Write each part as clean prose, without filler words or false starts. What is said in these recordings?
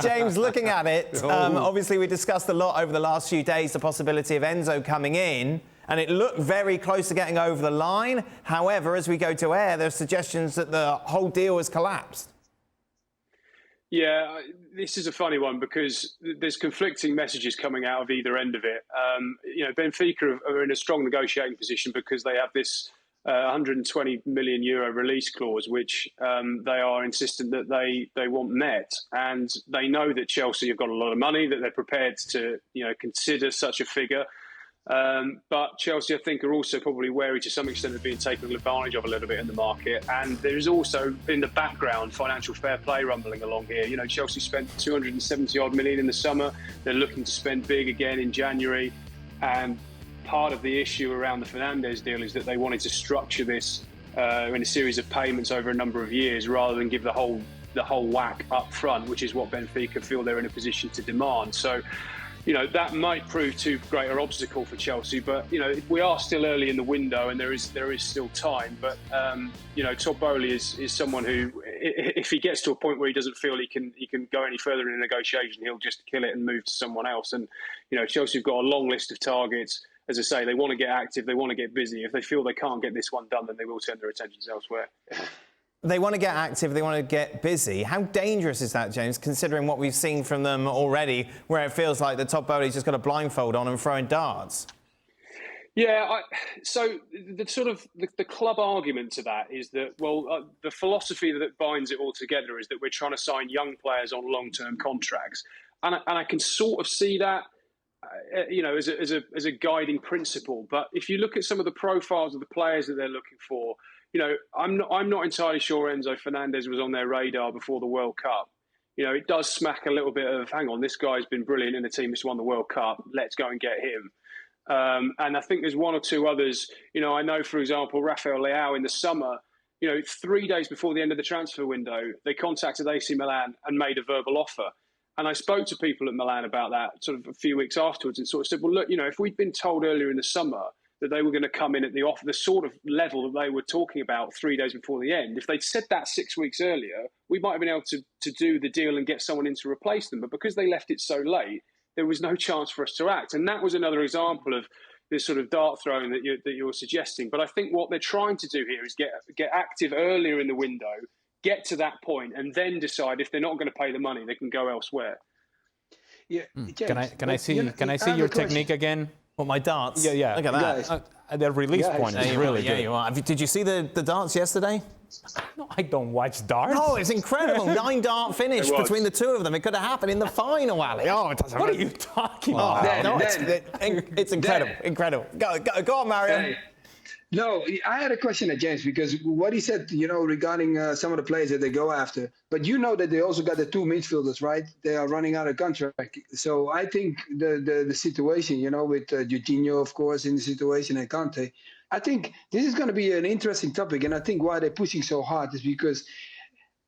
James, looking at it, obviously we discussed a lot over the last few days the possibility of Enzo coming in, and it looked very close to getting over the line. However, as we go to air, there are suggestions that the whole deal has collapsed. Yeah, this is a funny one because there's conflicting messages coming out of either end of it. Benfica are in a strong negotiating position because they have this 120 million euro release clause, which they are insistent that they want met, and they know that Chelsea have got a lot of money, that they're prepared to consider such a figure. But Chelsea, I think, are also probably wary to some extent of being taken advantage of a little bit in the market. And there is also, in the background, financial fair play rumbling along here. Chelsea spent 270 odd million in the summer. They're looking to spend big again in January. And part of the issue around the Fernandez deal is that they wanted to structure this in a series of payments over a number of years rather than give the whole whack up front, which is what Benfica feel they're in a position to demand. So, that might prove too great an obstacle for Chelsea, but we are still early in the window, and there is still time. But Todd Olley is someone who, if he gets to a point where he doesn't feel he can go any further in a negotiation, he'll just kill it and move to someone else. And Chelsea have got a long list of targets. As I say, they want to get active, they want to get busy. If they feel they can't get this one done, then they will turn their attentions elsewhere. They want to get active, they want to get busy. How dangerous is that, James, considering what we've seen from them already, where it feels like the Todd Olley's just got a blindfold on and throwing darts? Yeah, so the club argument to that is that, the philosophy that binds it all together is that we're trying to sign young players on long-term contracts. And I can sort of see that, as a guiding principle. But if you look at some of the profiles of the players that they're looking for, I'm not entirely sure Enzo Fernandez was on their radar before the World Cup. It does smack a little bit of, hang on, this guy's been brilliant in a team that's won the World Cup. Let's go and get him. And I think there's one or two others. I know, for example, Rafael Leao in the summer, 3 days before the end of the transfer window, they contacted AC Milan and made a verbal offer. And I spoke to people at Milan about that sort of a few weeks afterwards and sort of said, well, look, if we'd been told earlier in the summer that they were going to come in at the sort of level that they were talking about 3 days before the end, if they'd said that 6 weeks earlier, we might have been able to do the deal and get someone in to replace them. But because they left it so late, there was no chance for us to act. And that was another example of this sort of dart throwing that you're suggesting. But I think what they're trying to do here is get active earlier in the window, get to that point, and then decide if they're not going to pay the money, they can go elsewhere. Yeah. James, can I see your technique again? Well, my darts? Yeah. Look at that. The release point is really good. You are. Did you see the darts yesterday? No, I don't watch darts. No, it's incredible. 9-dart finish between the two of them. It could have happened in the final, Ali. Oh, it doesn't. What are you talking about? It's incredible. Incredible. Go on, Mario. No, I had a question at James because what he said, regarding some of the players that they go after. But that they also got the two midfielders, right? They are running out of contract. So I think the situation, with Jorginho, of course, in the situation, and Kante, I think this is going to be an interesting topic. And I think why they're pushing so hard is because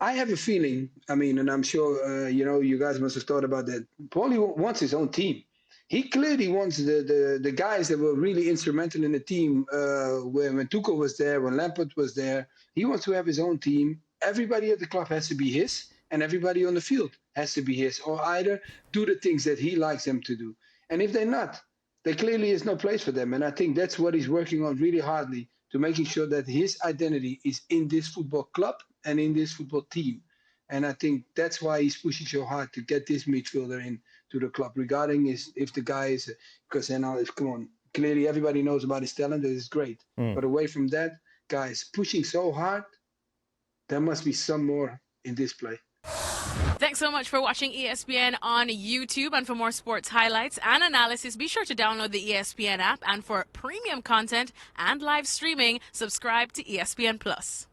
I have a feeling, and I'm sure, you guys must have thought about that. Paulie wants his own team. He clearly wants the guys that were really instrumental in the team when Tuchel was there, when Lampard was there. He wants to have his own team. Everybody at the club has to be his, and everybody on the field has to be his, or either do the things that he likes them to do. And if they're not, there clearly is no place for them. And I think that's what he's working on really hardly, to making sure that his identity is in this football club and in this football team. And I think that's why he's pushing so hard to get this midfielder in to the club, regarding if the guy is, because come on, clearly everybody knows about his talent, that is great. But away from that, guys pushing so hard, there must be some more in this play. Thanks so much for watching ESPN on YouTube, and for more sports highlights and analysis, be sure to download the ESPN app, and for premium content and live streaming, subscribe to ESPN Plus.